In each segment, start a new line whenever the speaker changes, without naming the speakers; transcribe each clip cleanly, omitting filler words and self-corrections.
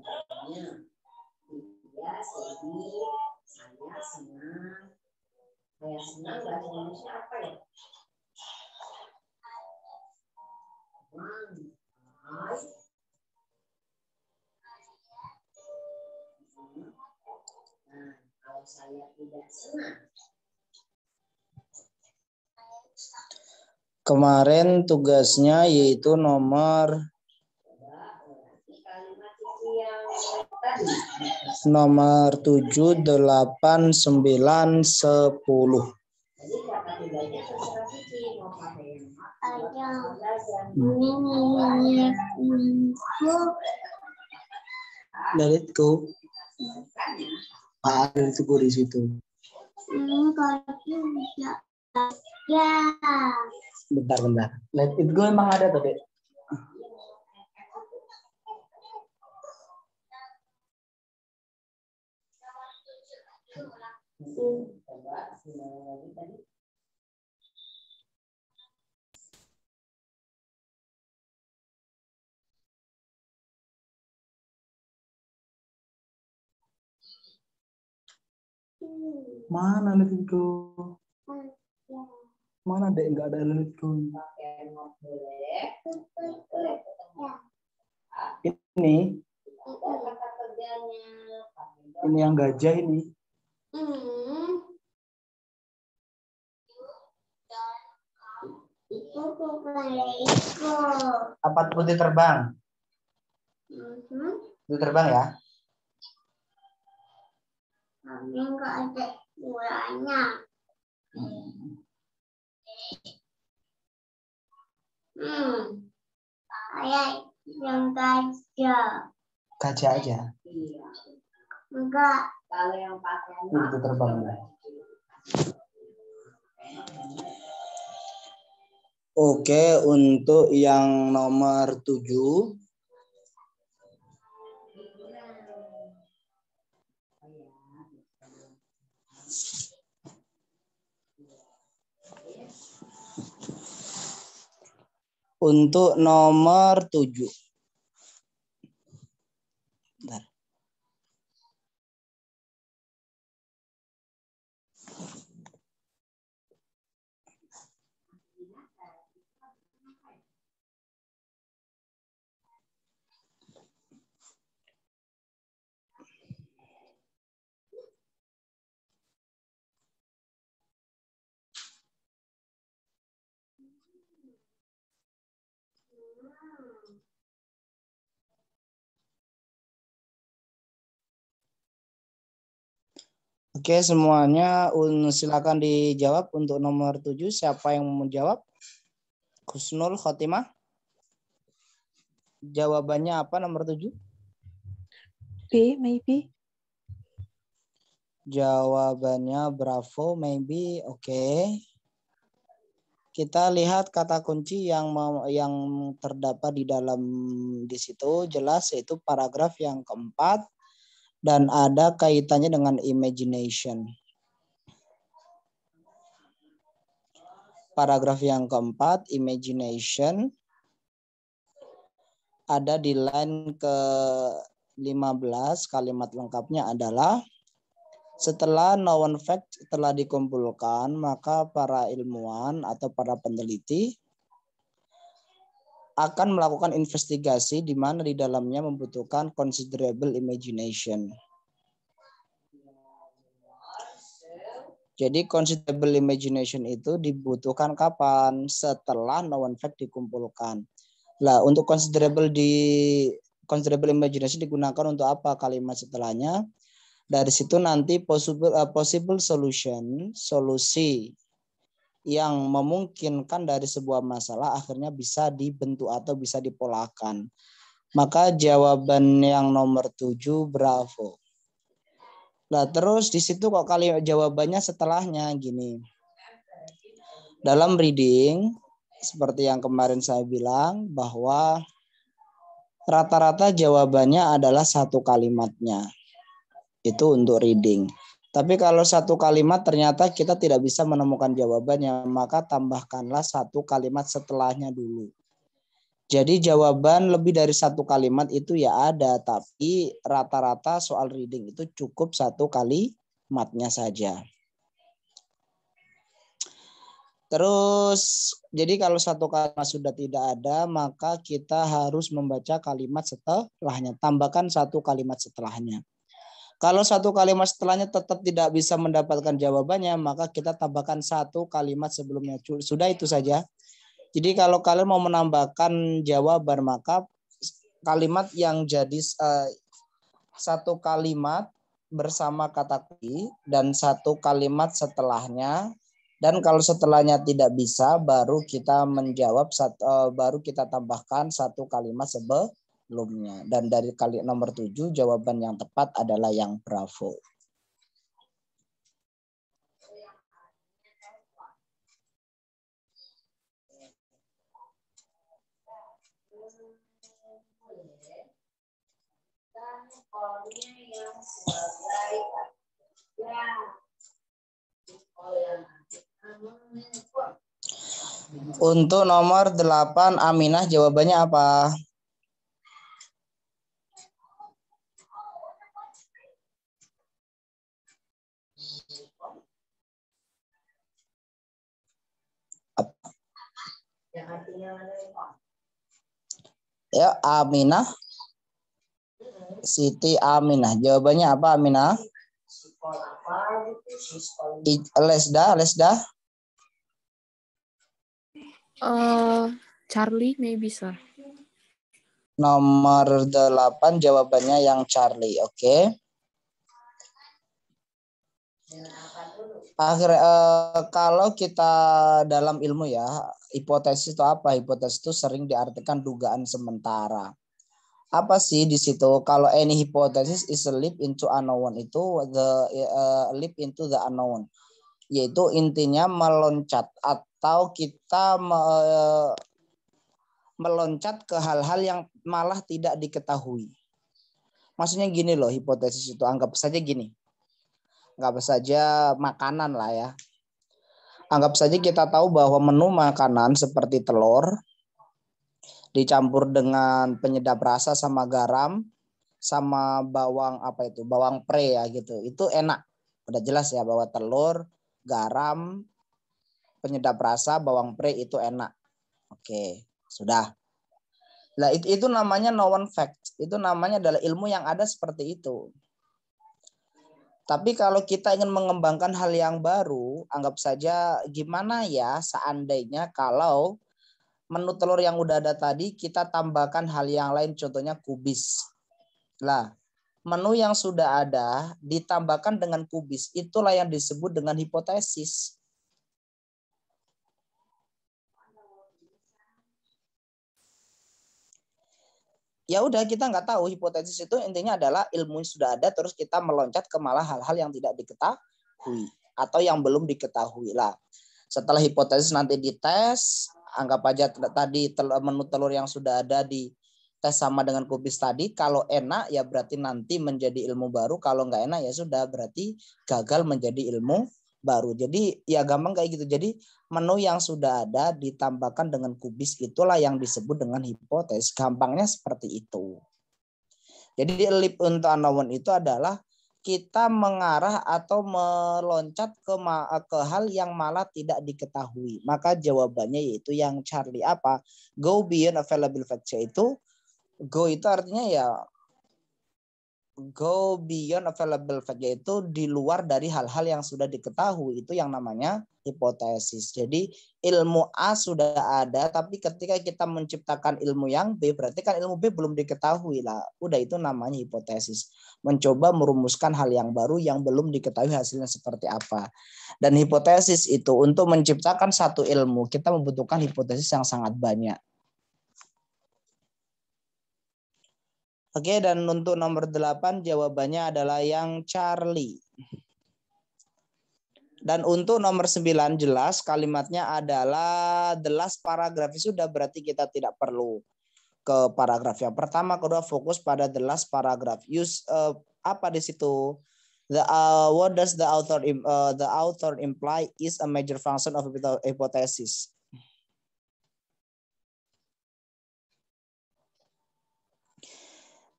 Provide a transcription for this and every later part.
contohnya. Dia sedih, saya senang. Saya senang bahasa Indonesia apa ya? Senang. Nah, kalau saya tidak senang.
Kemarin tugasnya yaitu nomor 7, 8, 9, 10. Let it go. Ada itu di situ. Bentar. Let it go emang ada tadi. Mana let it go? Mana deh nggak ada let it go? Ini yang gajah ini. Apa putih terbang? Putih terbang ya?
Tapi nggak ada bolanya. Kayak yang gajah.
Gajah aja.
Enggak.
Kalau yang pakai
Putih terbang. Oke, untuk yang nomor 7. Untuk nomor 7. Bentar. Oke, semuanya silakan dijawab untuk nomor 7. Siapa yang mau menjawab? Husnul Khotimah. Jawabannya apa nomor 7?
B, maybe.
Jawabannya bravo, maybe. Oke. Kita lihat kata kunci yang terdapat di situ jelas, yaitu paragraf yang keempat dan ada kaitannya dengan imagination. Paragraf yang keempat, imagination, ada di line ke-15. Kalimat lengkapnya adalah, setelah known fact telah dikumpulkan, maka para ilmuwan atau para peneliti akan melakukan investigasi di mana di dalamnya membutuhkan considerable imagination. Jadi considerable imagination itu dibutuhkan kapan? Setelah known fact dikumpulkan. Lah, untuk considerable imagination digunakan untuk apa kalimat setelahnya? Dari situ nanti possible solution, solusi yang memungkinkan dari sebuah masalah akhirnya bisa dibentuk atau bisa dipolakan. Maka jawaban yang nomor 7 bravo. Nah, terus di situ kok kalimat jawabannya setelahnya gini. Dalam reading seperti yang kemarin saya bilang bahwa rata-rata jawabannya adalah satu kalimatnya. Itu untuk reading. Tapi kalau satu kalimat ternyata kita tidak bisa menemukan jawabannya, maka tambahkanlah satu kalimat setelahnya dulu. Jadi jawaban lebih dari satu kalimat itu ya ada, tapi rata-rata soal reading itu cukup satu kalimatnya saja. Terus, jadi kalau satu kalimat sudah tidak ada, maka kita harus membaca kalimat setelahnya. Tambahkan satu kalimat setelahnya. Kalau satu kalimat setelahnya tetap tidak bisa mendapatkan jawabannya, maka kita tambahkan satu kalimat sebelumnya. Sudah itu saja. Jadi kalau kalian mau menambahkan jawaban, maka kalimat yang jadi satu kalimat bersama kata kunci dan satu kalimat setelahnya. Dan kalau setelahnya tidak bisa, baru kita menjawab, baru kita tambahkan satu kalimat sebelumnya. Dan dari kali nomor 7, jawaban yang tepat adalah yang bravo. Untuk nomor 8, Aminah jawabannya apa? Ya, Aminah. Siti Aminah. Jawabannya apa, Aminah? Lesda.
Charlie maybe, sir.
Nomor 8 jawabannya yang Charlie. Oke. Kalau kita dalam ilmu ya, hipotesis itu apa? Hipotesis itu sering diartikan dugaan sementara. Apa sih di situ? Kalau any hypothesis is a leap into unknown, itu leap into the unknown, yaitu intinya meloncat atau kita meloncat ke hal-hal yang malah tidak diketahui. Maksudnya gini loh, hipotesis itu anggap saja gini. Anggap saja makanan lah ya. Anggap saja kita tahu bahwa menu makanan seperti telur dicampur dengan penyedap rasa sama garam sama bawang bawang pre ya gitu. Itu enak. Udah jelas ya bahwa telur, garam, penyedap rasa, bawang pre itu enak. Oke, sudah. Nah, itu namanya known fact. Itu namanya adalah ilmu yang ada seperti itu. Tapi kalau kita ingin mengembangkan hal yang baru, anggap saja gimana ya seandainya kalau menu telur yang udah ada tadi kita tambahkan hal yang lain, contohnya kubis. Lah, menu yang sudah ada ditambahkan dengan kubis, itulah yang disebut dengan hipotesis. Ya udah, kita nggak tahu. Hipotesis itu intinya adalah ilmu yang sudah ada terus kita meloncat ke malah hal-hal yang tidak diketahui atau yang belum diketahui lah. Setelah hipotesis nanti dites, anggap aja tadi menu telur yang sudah ada di tes sama dengan kubis tadi. Kalau enak ya berarti nanti menjadi ilmu baru. Kalau nggak enak ya sudah berarti gagal menjadi ilmu baru. Jadi ya gampang kayak gitu. Jadi menu yang sudah ada ditambahkan dengan kubis, itulah yang disebut dengan hipotesis. Gampangnya seperti itu. Jadi leap into unknown itu adalah kita mengarah atau meloncat ke hal yang malah tidak diketahui. Maka jawabannya yaitu yang Charlie apa? Go beyond available facts, yaitu go itu artinya ya go beyond available fact, yaitu di luar dari hal-hal yang sudah diketahui. Itu yang namanya hipotesis. Jadi ilmu A sudah ada, tapi ketika kita menciptakan ilmu yang B, berarti kan ilmu B belum diketahui lah. Udah, itu namanya hipotesis. Mencoba merumuskan hal yang baru yang belum diketahui hasilnya seperti apa. Dan hipotesis itu untuk menciptakan satu ilmu, kita membutuhkan hipotesis yang sangat banyak. Oke, dan untuk nomor 8 jawabannya adalah yang Charlie. Dan untuk nomor 9 jelas kalimatnya adalah the last paragraph. Sudah berarti kita tidak perlu ke paragraf yang pertama, kedua fokus pada the last paragraph. Use apa di situ? What does the author imply is a major function of hypothesis.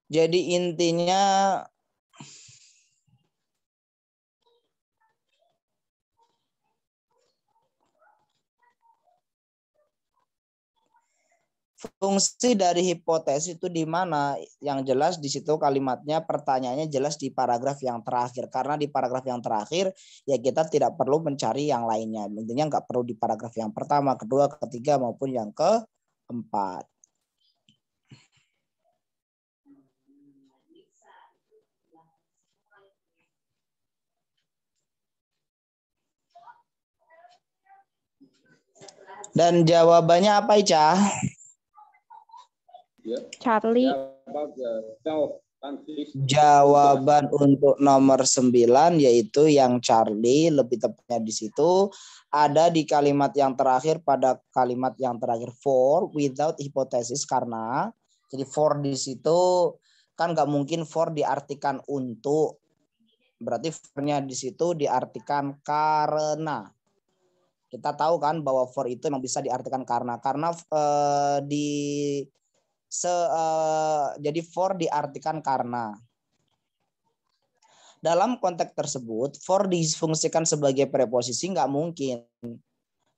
Jadi intinya fungsi dari hipotesis itu di mana? Yang jelas di situ kalimatnya, pertanyaannya jelas di paragraf yang terakhir. Karena di paragraf yang terakhir ya kita tidak perlu mencari yang lainnya. Intinya nggak perlu di paragraf yang pertama, kedua, ketiga maupun yang keempat. Dan jawabannya apa, Ica?
Charlie.
Jawaban untuk nomor 9 yaitu yang Charlie, lebih tepatnya di situ ada di kalimat yang terakhir, pada kalimat yang terakhir for without hypothesis, karena jadi for di situ kan nggak mungkin for diartikan untuk, berarti for-nya di situ diartikan karena. Kita tahu kan bahwa for itu memang bisa diartikan karena jadi for diartikan karena. Dalam konteks tersebut, for difungsikan sebagai preposisi nggak mungkin.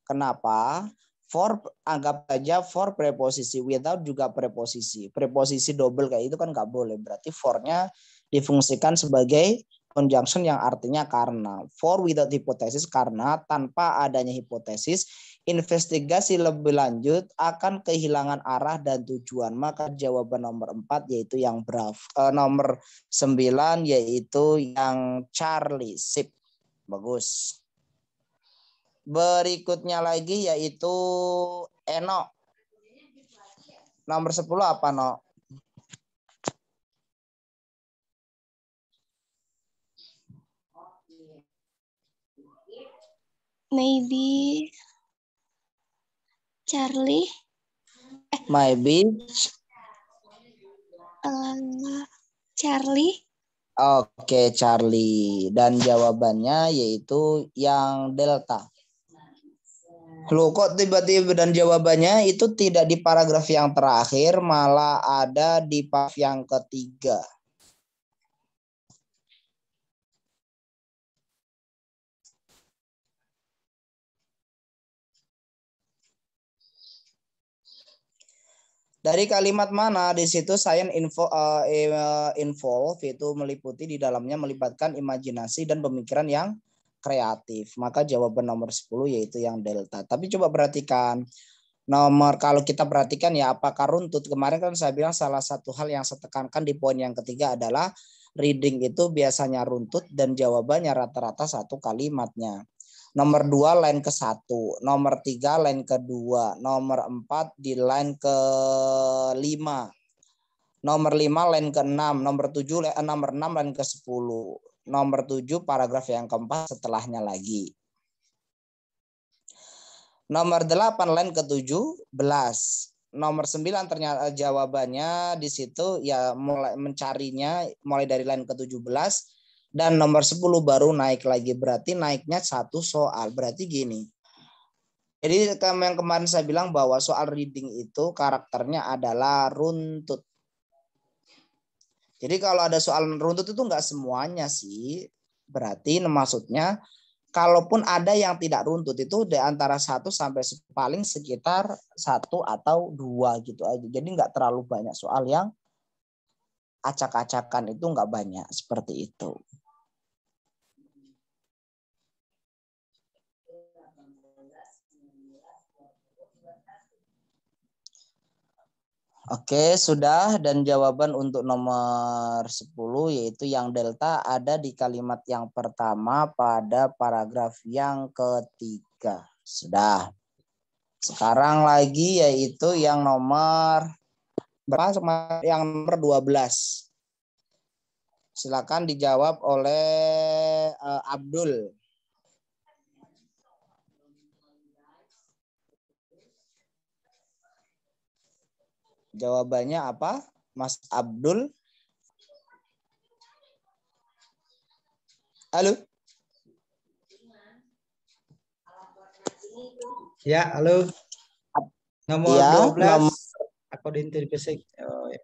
Kenapa? For anggap saja for preposisi, without juga preposisi. Preposisi double kayak itu kan nggak boleh. Berarti for-nya difungsikan sebagai conjunction yang artinya karena. For without hypothesis, karena tanpa adanya hipotesis, investigasi lebih lanjut akan kehilangan arah dan tujuan. Maka jawaban nomor 4 yaitu yang nomor 9 yaitu yang Charlie. Sip. Bagus. Berikutnya lagi yaitu Eno. Nomor 10 apa, No?
Maybe Charlie.
Maybe
Charlie.
Oke, Charlie. Dan jawabannya yaitu yang Delta. Loh, kok tiba-tiba dan jawabannya itu tidak di paragraf yang terakhir, malah ada di paragraf yang ketiga. Dari kalimat mana? Di situ science involve itu meliputi di dalamnya melibatkan imajinasi dan pemikiran yang kreatif. Maka jawaban nomor 10 yaitu yang Delta. Tapi coba perhatikan kalau kita perhatikan ya, apakah runtut? Kemarin kan saya bilang salah satu hal yang saya tekankan di poin yang ketiga adalah reading itu biasanya runtut dan jawabannya rata-rata satu kalimatnya. Nomor 2 line ke-1, nomor 3 line ke-2, nomor 4 di line ke-5, nomor 5 line ke-6, nomor 6 line ke-10, nomor 7 paragraf yang keempat setelahnya lagi. Nomor 8 line ke-17, nomor 9 ternyata jawabannya di situ ya mulai mencarinya mulai dari line ke-17. Dan nomor 10 baru naik lagi. Berarti naiknya satu soal. Berarti gini. Jadi yang kemarin saya bilang bahwa soal reading itu karakternya adalah runtut. Jadi kalau ada soal runtut itu enggak semuanya sih. Berarti maksudnya kalaupun ada yang tidak runtut itu di antara 1 sampai paling sekitar 1 atau 2 gitu aja. Jadi enggak terlalu banyak soal yang acak-acakan, itu enggak banyak seperti itu. Oke, sudah. Dan jawaban untuk nomor 10 yaitu yang Delta ada di kalimat yang pertama pada paragraf yang ketiga. Sudah. Sekarang lagi yaitu yang nomor berapa? Yang nomor 12. Silakan dijawab oleh Abdul. Jawabannya apa, Mas Abdul? Halo?
Ya, halo. Nomor
ya,
12. According to the basic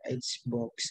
Xbox.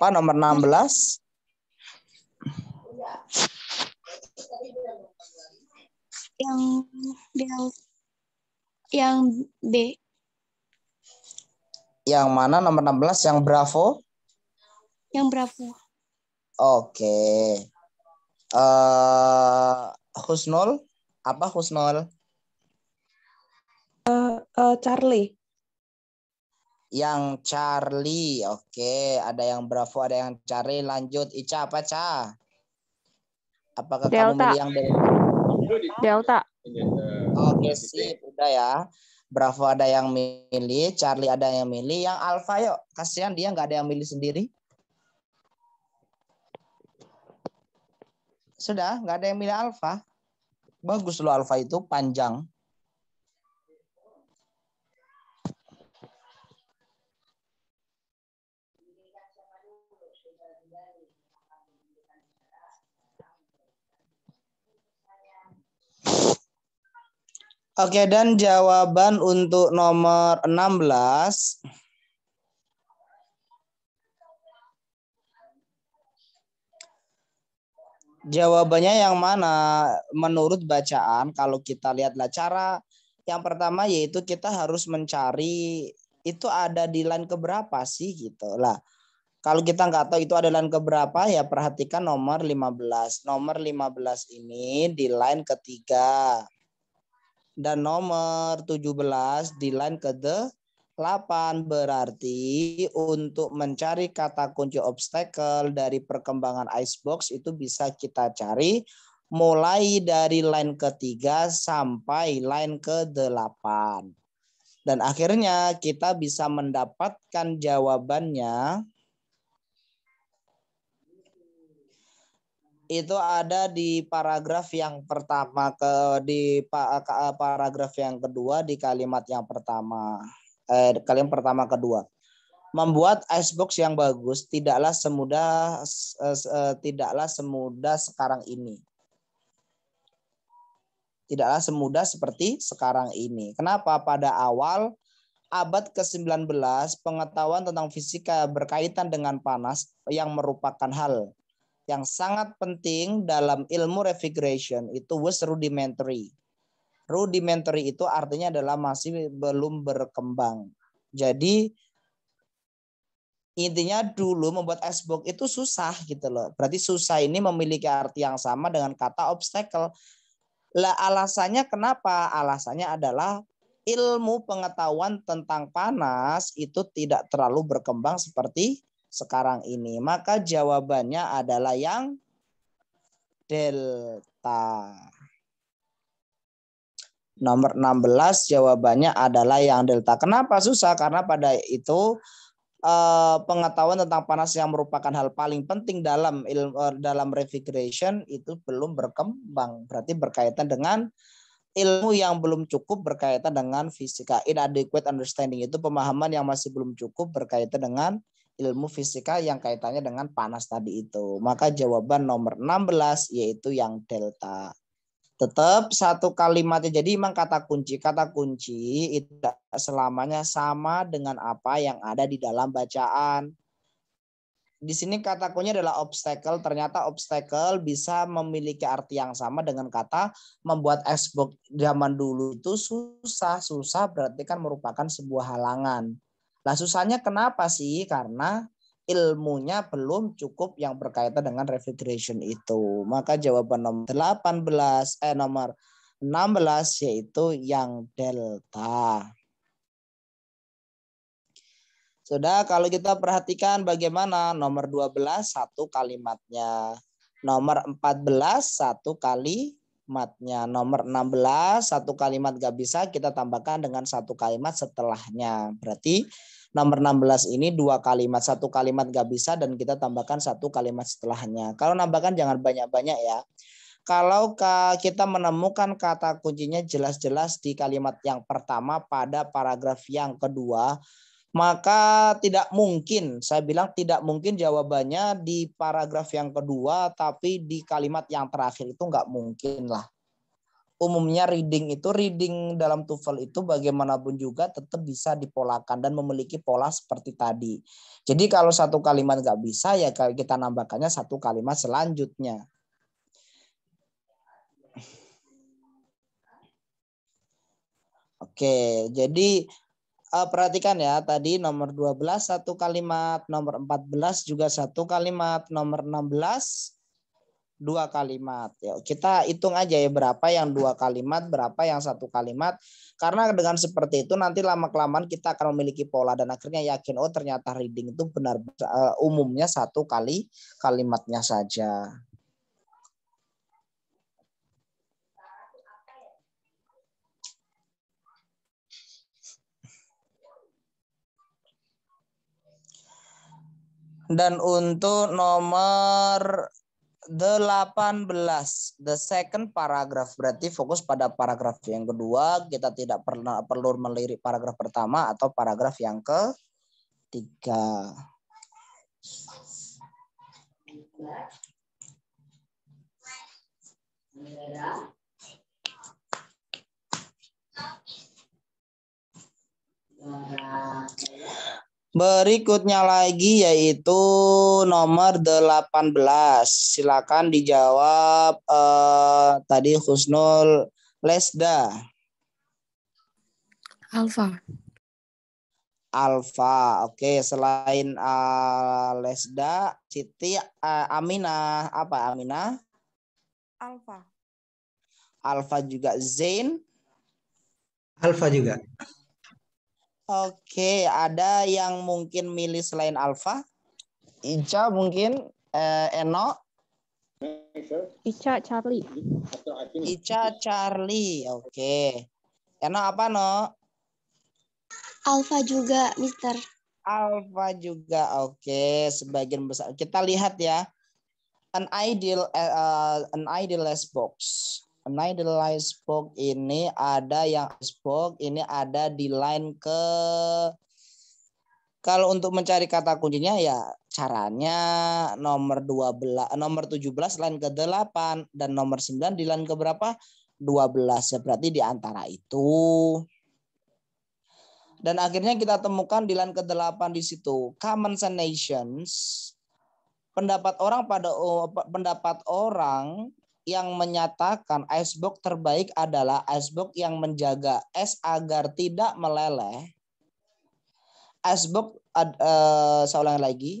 Apa nomor 16?
Yang B.
Yang mana nomor 16? Yang Bravo?
Yang Bravo.
Oke. Husnul? Apa Husnul?
Charlie.
Yang Charlie. Oke. Ada yang Bravo, ada yang Charlie. Lanjut. Ica apa, Ca? Apakah kamu
Delta.
milih yang
Delta.
Oke, sip. Udah ya. Bravo ada yang milih, Charlie ada yang milih. Yang Alpha yuk. Kasihan dia nggak ada yang milih sendiri. Sudah, nggak ada yang milih Alpha. Bagus loh Alpha itu, panjang. Oke, dan jawaban untuk nomor 16. Jawabannya yang mana? Menurut bacaan, kalau kita lihatlah cara yang pertama yaitu kita harus mencari itu ada di line keberapa sih gitu lah. Kalau kita nggak tahu itu ada line keberapa ya perhatikan nomor 15. Nomor 15 ini di line ketiga. Dan nomor 17 di line ke-8 berarti untuk mencari kata kunci obstacle dari perkembangan icebox itu bisa kita cari mulai dari line ketiga sampai line ke-8. Dan akhirnya kita bisa mendapatkan jawabannya itu ada di paragraf yang pertama paragraf yang kedua di kalimat yang pertama kalimat pertama kedua. Membuat icebox yang bagus tidaklah semudah sekarang ini. Tidaklah semudah seperti sekarang ini. Kenapa? Pada awal abad ke-19 pengetahuan tentang fisika berkaitan dengan panas yang merupakan hal yang sangat penting dalam ilmu refrigeration itu was rudimentary. Rudimentary itu artinya adalah masih belum berkembang. Jadi intinya dulu membuat icebox itu susah gitu loh. Berarti susah ini memiliki arti yang sama dengan kata obstacle. Lah alasannya kenapa? Alasannya adalah ilmu pengetahuan tentang panas itu tidak terlalu berkembang seperti sekarang ini. Maka jawabannya adalah yang delta. Nomor 16 jawabannya adalah yang delta. Kenapa susah? Karena pada itu pengetahuan tentang panas yang merupakan hal paling penting dalam refrigeration itu belum berkembang. Berarti berkaitan dengan ilmu yang belum cukup berkaitan dengan fisika. Inadequate understanding itu pemahaman yang masih belum cukup berkaitan dengan ilmu fisika yang kaitannya dengan panas tadi itu. Maka jawaban nomor 16 yaitu yang delta. Tetap satu kalimatnya. Jadi memang kata kunci itu tidak selamanya sama dengan apa yang ada di dalam bacaan. Di sini kata kuncinya adalah obstacle. Ternyata obstacle bisa memiliki arti yang sama dengan kata membuat icebox zaman dulu itu susah. Susah berarti kan merupakan sebuah halangan. Lah susahnya kenapa sih? Karena ilmunya belum cukup yang berkaitan dengan refrigeration itu. Maka jawaban nomor 16 yaitu yang delta. Sudah, kalau kita perhatikan bagaimana nomor 12 satu kalimatnya. Nomor 14 satu kalimatnya. Nomor 16 satu kalimat gak bisa, kita tambahkan dengan satu kalimat setelahnya. Berarti nomor 16 ini dua kalimat. Satu kalimat gak bisa dan kita tambahkan satu kalimat setelahnya. Kalau nambahkan jangan banyak-banyak ya. Kalau kita menemukan kata kuncinya jelas-jelas di kalimat yang pertama pada paragraf yang kedua, maka tidak mungkin, saya bilang tidak mungkin jawabannya di paragraf yang kedua, tapi di kalimat yang terakhir itu nggak mungkin lah. umumnya reading dalam TOEFL itu bagaimanapun juga tetap bisa dipolakan dan memiliki pola seperti tadi. Jadi kalau satu kalimat nggak bisa ya kita nambahkannya satu kalimat selanjutnya. Oke, jadi perhatikan ya, tadi nomor 12 satu kalimat, nomor 14 juga satu kalimat, nomor 16 dua kalimat. Ya, kita hitung aja ya berapa yang 2 kalimat, berapa yang 1 kalimat. Karena dengan seperti itu nanti lama-kelamaan kita akan memiliki pola dan akhirnya yakin oh ternyata reading itu benar umumnya 1 kalimatnya saja. Dan untuk nomor 18, the second paragraph, berarti fokus pada paragraf yang kedua, kita tidak perlu melirik paragraf pertama atau paragraf yang ketiga. Berikutnya lagi yaitu nomor 18. Silakan dijawab tadi Husnul Lesda.
Alfa.
Alfa. Oke, selain Lesda, Siti Aminah. Apa Aminah?
Alfa.
Alfa juga. Zain?
Alfa juga.
Oke, ada yang mungkin milih selain Alfa? Ica mungkin, Eno?
Ica Charlie.
Ica Charlie, oke. Eno apa, No?
Alfa juga, Mister.
Alfa juga, oke. Sebagian besar. Kita lihat ya. An idealized box. An idealized box ini ada yang box, ini ada di line ke. Kalau untuk mencari kata kuncinya ya caranya nomor 17 line ke-8 dan nomor 9 di line ke berapa? 12. Ya berarti di antara itu. Dan akhirnya kita temukan di line ke-8 di situ. Common nations. Pendapat orang yang menyatakan icebox terbaik adalah icebox yang menjaga es agar tidak meleleh. Icebox, saya ulangi lagi.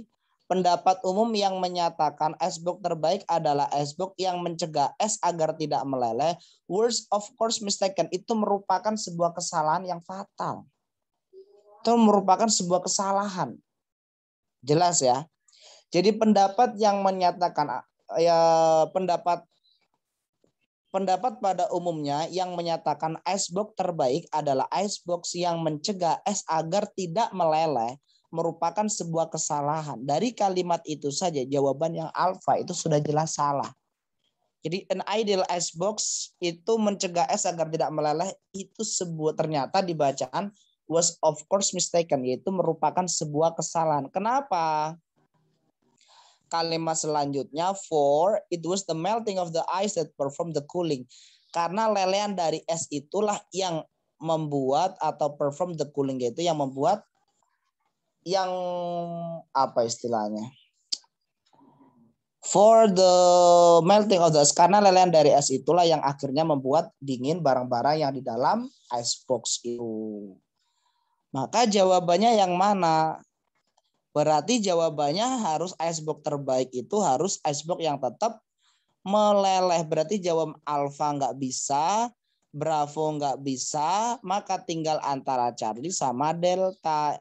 Pendapat umum yang menyatakan icebox terbaik adalah icebox yang mencegah es agar tidak meleleh. Words of course mistaken itu merupakan sebuah kesalahan yang fatal. Itu merupakan sebuah kesalahan. Jelas ya. Jadi pendapat yang menyatakan pendapat pada umumnya yang menyatakan icebox terbaik adalah icebox yang mencegah es agar tidak meleleh merupakan sebuah kesalahan. Dari kalimat itu saja jawaban yang alfa itu sudah jelas salah. Jadi an ideal icebox itu mencegah es agar tidak meleleh itu ternyata di bacaan was of course mistaken, yaitu merupakan sebuah kesalahan. Kenapa? Kalimat selanjutnya, for it was the melting of the ice that performed the cooling. Karena lelehan dari es itulah yang membuat atau perform the cooling, yaitu yang membuat yang apa istilahnya? For the melting of the ice, karena lelehan dari es itulah yang akhirnya membuat dingin barang-barang yang di dalam icebox itu. Maka jawabannya yang mana? Berarti jawabannya harus icebox terbaik itu harus icebox yang tetap meleleh. Berarti jawab alfa nggak bisa, bravo nggak bisa, maka tinggal antara Charlie sama Delta.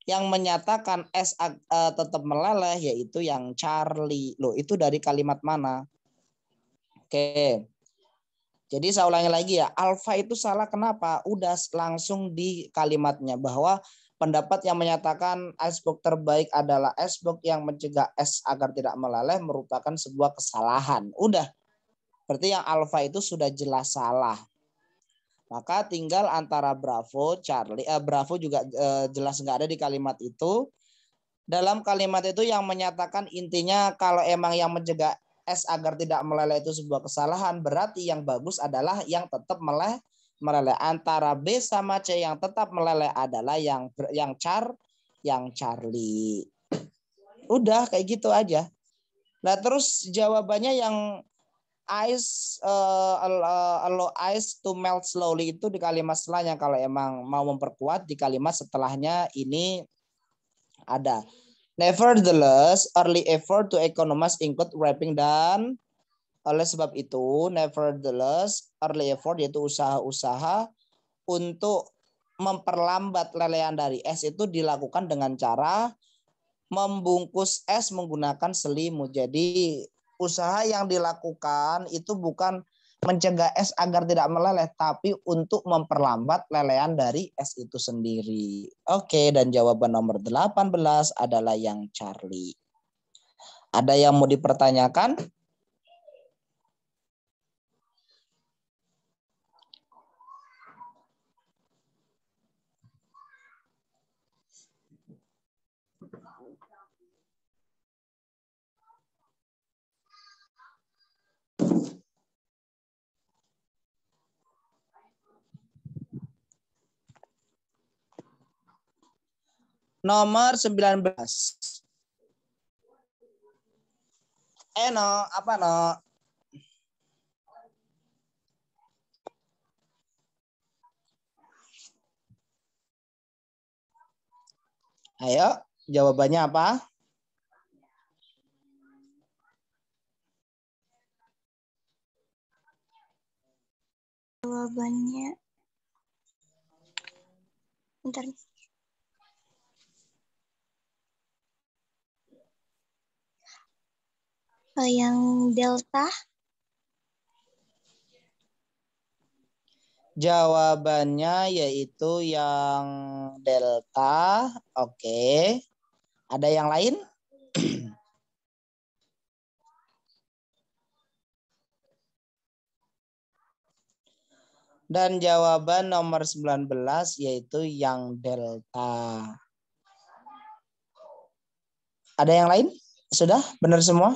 Yang menyatakan S tetap meleleh yaitu yang Charlie. Loh, itu dari kalimat mana? Oke. Jadi saya ulangi lagi ya, alfa itu salah kenapa? Udah langsung di kalimatnya bahwa pendapat yang menyatakan icebox terbaik adalah icebox yang mencegah es agar tidak meleleh merupakan sebuah kesalahan. Udah. Berarti yang alfa itu sudah jelas salah. Maka tinggal antara Bravo, Charlie, Bravo juga jelas nggak ada di kalimat itu. Dalam kalimat itu yang menyatakan intinya kalau emang yang mencegah S agar tidak meleleh itu sebuah kesalahan, berarti yang bagus adalah yang tetap meleleh. Antara B sama C yang tetap meleleh adalah yang Charlie. Udah kayak gitu aja. Nah terus jawabannya yang allow ice to melt slowly itu di kalimat setelahnya. Kalau emang mau memperkuat di kalimat setelahnya ini ada. Nevertheless, early effort to economize include wrapping, dan oleh sebab itu, nevertheless, early effort yaitu usaha-usaha untuk memperlambat lelehan dari es itu dilakukan dengan cara membungkus es menggunakan selimut. Jadi usaha yang dilakukan itu bukan mencegah es agar tidak meleleh, tapi untuk memperlambat lelehan dari es itu sendiri. Oke, dan jawaban nomor 18 adalah yang Charlie. Ada yang mau dipertanyakan? Nomor 19. No, apa no? Ayo, jawabannya apa?
Jawabannya, bentar. Yang delta.
Jawabannya yaitu yang delta. Oke. Ada yang lain? Dan jawaban nomor 19 yaitu yang delta. Ada yang lain? Sudah? Benar semua?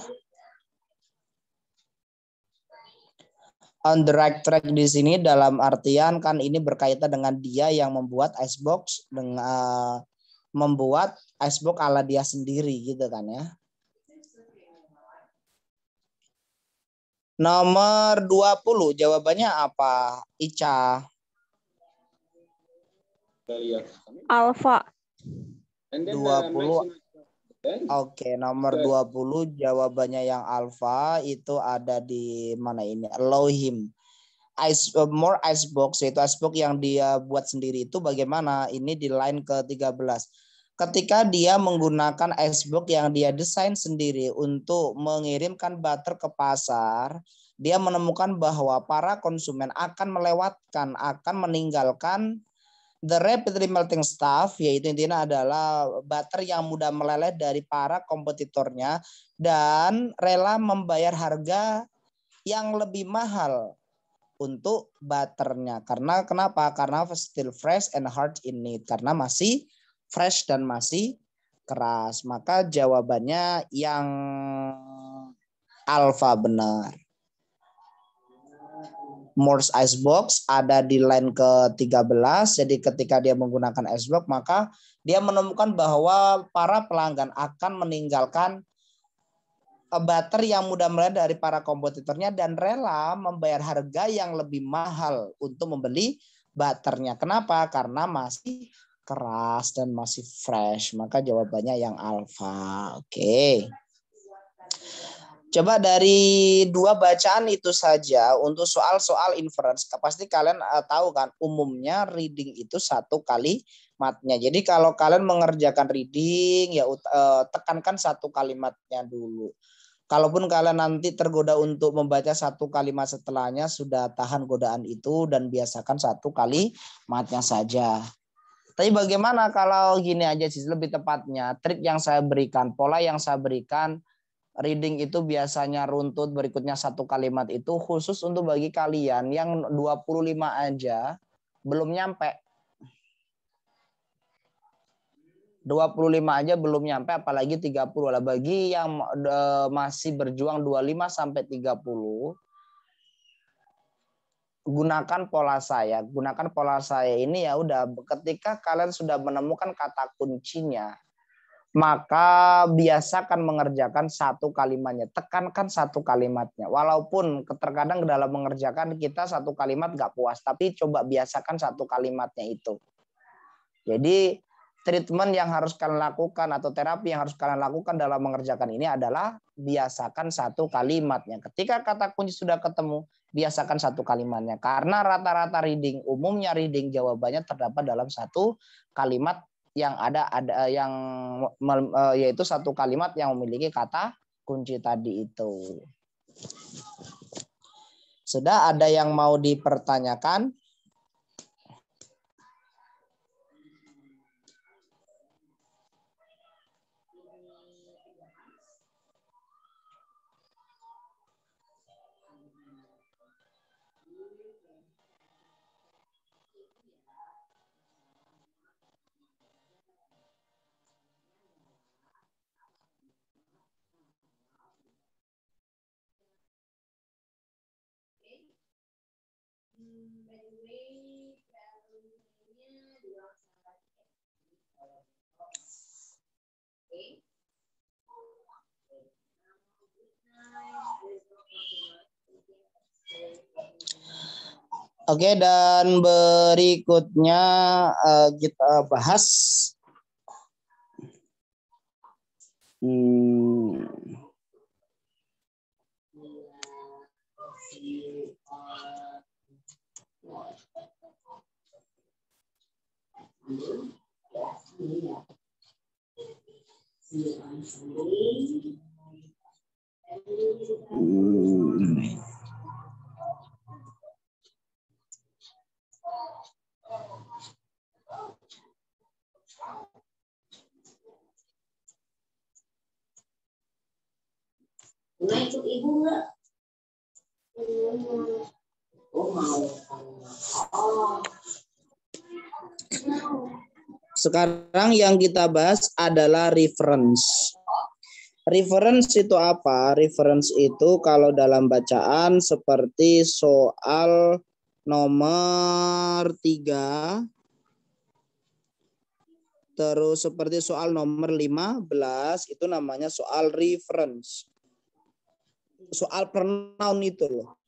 On the right track di sini dalam artian kan ini berkaitan dengan dia yang membuat icebox dengan membuat icebox ala dia sendiri gitu kan ya. Nomor 20 jawabannya apa? Ica.
Alpha.
20. Oke, nomor 20 jawabannya yang alfa itu ada di mana ini? Allow him. More icebox, yaitu icebox yang dia buat sendiri itu bagaimana? Ini di line ke-13. Ketika dia menggunakan icebox yang dia desain sendiri untuk mengirimkan butter ke pasar, dia menemukan bahwa para konsumen akan meninggalkan the rapidly melting stuff, yaitu intinya adalah butter yang mudah meleleh dari para kompetitornya dan rela membayar harga yang lebih mahal untuk butternya. Karena kenapa? Karena still fresh and hard in it. Karena masih fresh dan masih keras. Maka jawabannya yang alfa benar. Morse icebox ada di line ke-13. Jadi ketika dia menggunakan icebox maka dia menemukan bahwa para pelanggan akan meninggalkan butter yang mudah meleleh dari para kompetitornya dan rela membayar harga yang lebih mahal untuk membeli butternya. Kenapa? Karena masih keras dan masih fresh. Maka jawabannya yang alfa. Oke. Coba dari dua bacaan itu saja untuk soal-soal inference. Pasti kalian tahu kan umumnya reading itu satu kalimatnya. Jadi kalau kalian mengerjakan reading ya tekankan satu kalimatnya dulu. Kalaupun kalian nanti tergoda untuk membaca satu kalimat setelahnya, sudah tahan godaan itu dan biasakan satu kalimatnya saja. Tapi bagaimana kalau gini aja sih lebih tepatnya, trik yang saya berikan, pola yang saya berikan, reading itu biasanya runtut, berikutnya satu kalimat itu khusus untuk bagi kalian yang 25 aja belum nyampe. 25 aja belum nyampe apalagi 30 lah. Bagi yang masih berjuang 25 sampai 30 gunakan pola saya. Gunakan pola saya ini ya udah ketika kalian sudah menemukan kata kuncinya, maka biasakan mengerjakan satu kalimatnya. Tekankan satu kalimatnya. Walaupun terkadang dalam mengerjakan kita satu kalimat nggak puas, tapi coba biasakan satu kalimatnya itu. Jadi treatment yang harus kalian lakukan atau terapi yang harus kalian lakukan dalam mengerjakan ini adalah biasakan satu kalimatnya. Ketika kata kunci sudah ketemu, biasakan satu kalimatnya. Karena rata-rata reading, umumnya reading jawabannya terdapat dalam satu kalimat yang yang yaitu satu kalimat yang memiliki kata kunci tadi itu. Sudah ada yang mau dipertanyakan? Oke, dan berikutnya kita bahas
Nah, ikut ibu enggak? Oh, mau. Oh.
Sekarang yang kita bahas adalah reference. Reference itu apa? Reference itu kalau dalam bacaan seperti soal nomor 3, terus seperti soal nomor 15, itu namanya soal reference. Soal pronoun itu loh.